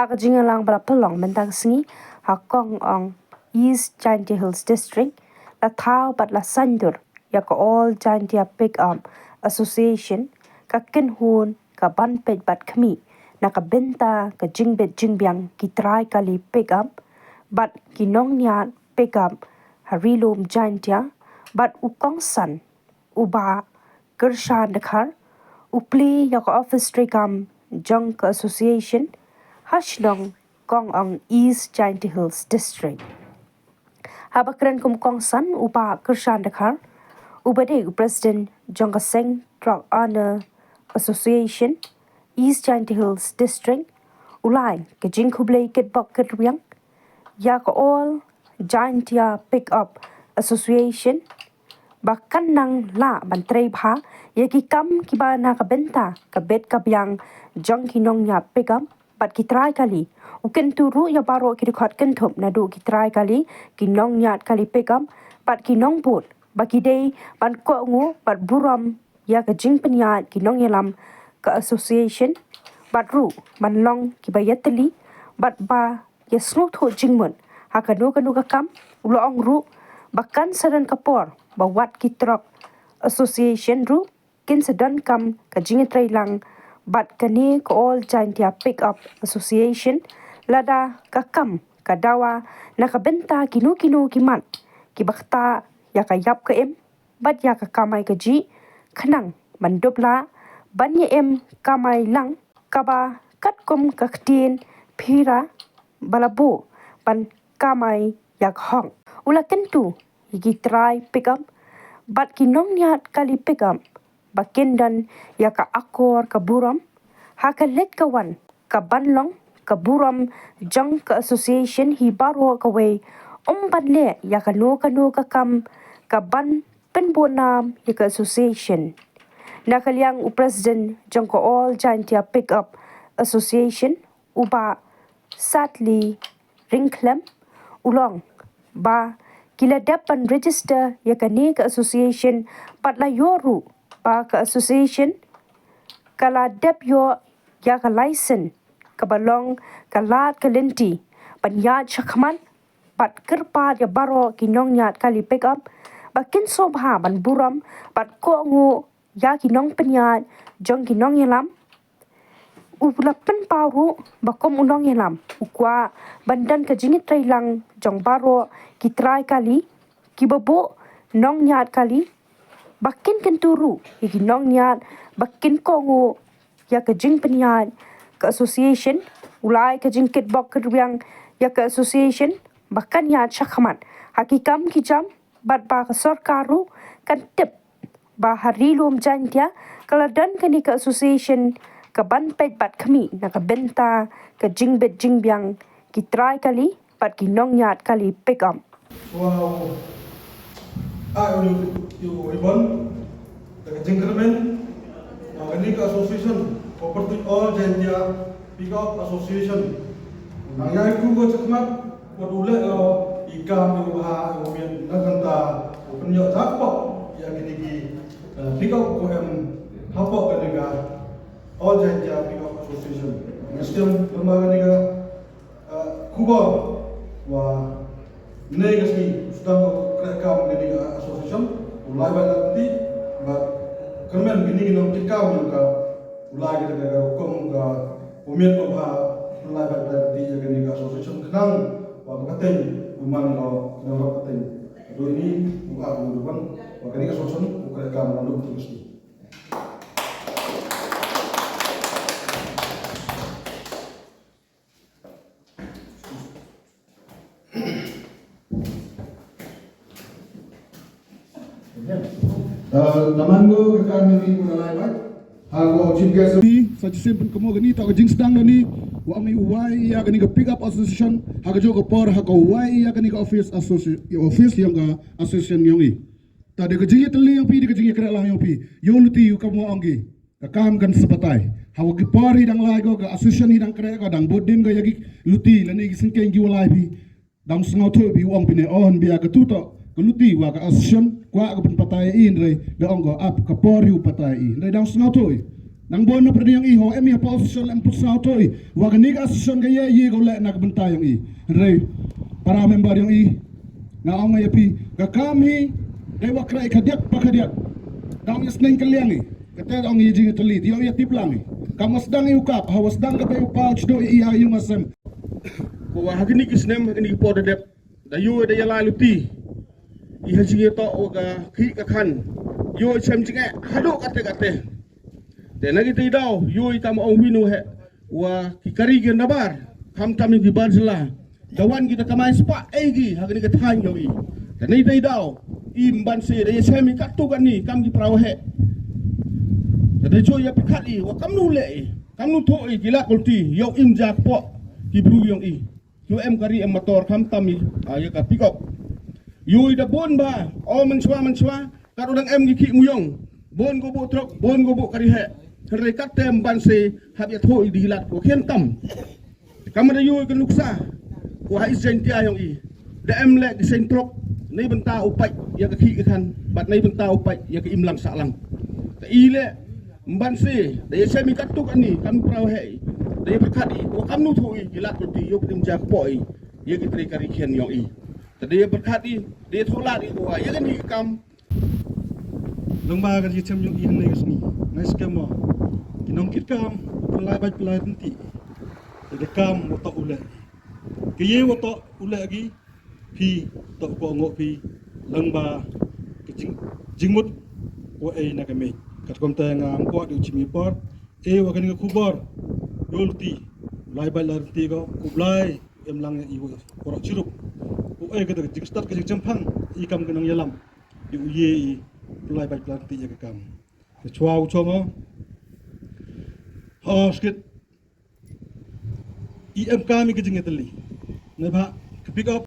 ba ka jingalang bala pelong mentang singi hakong ong East Jaiñtia Hills District la thaw bat la Saiñdur ya ka All Jaiñtia Pickup Association ka kinhun ka banpej bat kami na ka benta ka jingbet jingbyang ki try kali pickup bat kinong niat pickup harilum Jaiñtia bat ukong san uba kershan dekhar upli ya ka office trekam jong ka association hashnong kong ang East Jaiñtia Hills District. Habakren kum kong san upa kershan dekhar ubade President jong ka seng truck honor association East Jaiñtia Hills District ulai ke jing khublei ket bok ket riang ya ka All Jaiñtia Pickup Association bahkan nang la bantrei bha ya ki kam ki ba na ka benta ka bet ka biang jong kinong nya pickup bat ki try kali uken turu ya baro ki khot ken thop na du ki try kali kinong nya kali pickup bat kinong put baki dei ban ko ngu bat buram ya ka jing penya kinong yalam ka association bat ru ban long ki bayatli bat ba ya snu tho jingmun ha ka nu ka kam ulo ong ru bahkan sadan kapor bawat ki truck association ru kin sadan kam ka jing trai lang bat kani ko All Jaiñtia Pickup Association lada ka kam ka dawa na ka benta kinu kimat ki bakta ya ka yap ka em bat ya ka kamai ka ji khanang mandopla ban ye em kamai lang kaba kat kum ka ktin phira balabu ban kamai yak hong ula kentu yigi try pickup bat kinong nyat kali pickup bakendan ya ka akor ka buram ha ka let kawan ka banlong ka buram jong ka association hi baro ka way ban le ya ka no ka kam ka ban penbonam ya ka association na kalyang president jong ka All Jaiñtia Pickup Association uba sadly ringklem ulong ba kila dapan register ya ka ni ka association patla yoru ba ka association kala dep yo ya ka license ka balong kalat kalenti pan ya chakman pat kerpa ya baro kinong nyat kali pick up bakin sobha ban buram pat ko ngu ya kinong penyat jong kinong yalam ulapen paru bakom unong yalam ukwa bandan ka jingit trai lang jong baro ki try kali ki babo nong nyat kali bakin kenturu ki nong nyat bakin kongo ya ka jing penyat ka association ulai ka jing kit bok kerbiang ya ka association bahkan ya chakhamat hakikam ki jam bat ba ka sarkaru kan tip ba harilum Jaiñtia kaladan kani ka association ka banpej bat kami na ka benta ka jingbet jingbyang ki try kali pat ki nong nyat kali pick up. Wow, you ribbon the jingkermen kani ka association property All Jaiñtia Pickup Association nang yai ku go chakmat wadule ikam yu ha umian naganta penyo jakpok ya kini ki pickup ko em hapok kaniga All Jaiñtia Pickup Association Muslim lembaga niga kubor wa negasmi sudah kerekam kaniga association ulai banyak nanti but kermen gini gini tikam juga ulai kita kena hukum ke umiat ko ha ulai banyak nanti ya kaniga association kenang wa katen uman ko kenang katen do ini buka bukan wa kaniga association kerekam lalu terus naman ko kami ni kunalay ba ako chief guest sa simple kamo gani ta jing sedang ni wa may uway ya gani ka pick up association ha jo ko por ha ko uway ya gani ka office yang ka association yang i ta de jing tele yang pi de jing kra lah yang pi yo luti yu kamo anggi ka kam kan sebatai ha wa ki por hidang lai go ka association hidang kra ka dang bodin go yagi luti la ni singkeng gi walai pi dang sngau tho bi wang pine on bia ka tuto keluti wa ka association kwa ka patai in re da ongo ap ka pori patai in re dang sngau toi nang bon na pwede yung iho emi pa osisyon ang pusao to wa ganig asisyon kaya ye go le nagbenta yung Henry para member yung na ang yapi gakami dai wa krai kadiak pa kadiak daw is nang kalyang kata ang jing tulit yung yatip lang kamas dang ukap hawas dang ka pouch do iya yung asem ko wa hagini kisnem hagini po dep dayu da yala luti ihajing to ga ki ka khan yo chem jinga hado kate dan lagi tidak, yoi tam orang winu he, wah kikari gen nabar, ham kami di barzela, dawan kita kamai sepak egi, hagani kita hang yoi. Dan lagi tidak, imban se, dia semi katu kan ni, kami di perahu he. Dan jo ya perkali, wah kamu le, kamu toi gila kulti, yo imjak po, kibru yang yo kari motor, ham tami, ya ka pick up. Yoi dah bon ba, oh mencua, karo dang giki muyong, bon go bo truk, bon go bo kari he. Rekat tem banse habia thoi dilat ko khen tam kamada yu kan luksa ko hai Jaiñtia yang da em le di sentrok nei benta upai ya ka khi kan bat nei benta upai ya ka imlang salang ta ile banse da ya semi katuk ani kam prau he da ya berkati ko kam nu thoi dilat ko ti yo dim jak poi ya ki tri kari khen yang ta da ya berkati de thola di ko ya kan ni kam lomba kan jicam yung ihan na yusni nice kamo kinong kitkam pelai nanti jadi kam woto ule kiye woto ule lagi pi to ko ngok pi lomba jingmut ko na kami kat kom ta ngam ko di chimi por wa kan kubor yolti lai nanti ko kublai em lang iwo ko chirup ko ka da jikstat ka jampang ikam kanang yalam di uye pelai nanti ya kam chua uchongo skit kami kejeng eteli, ne ba pick up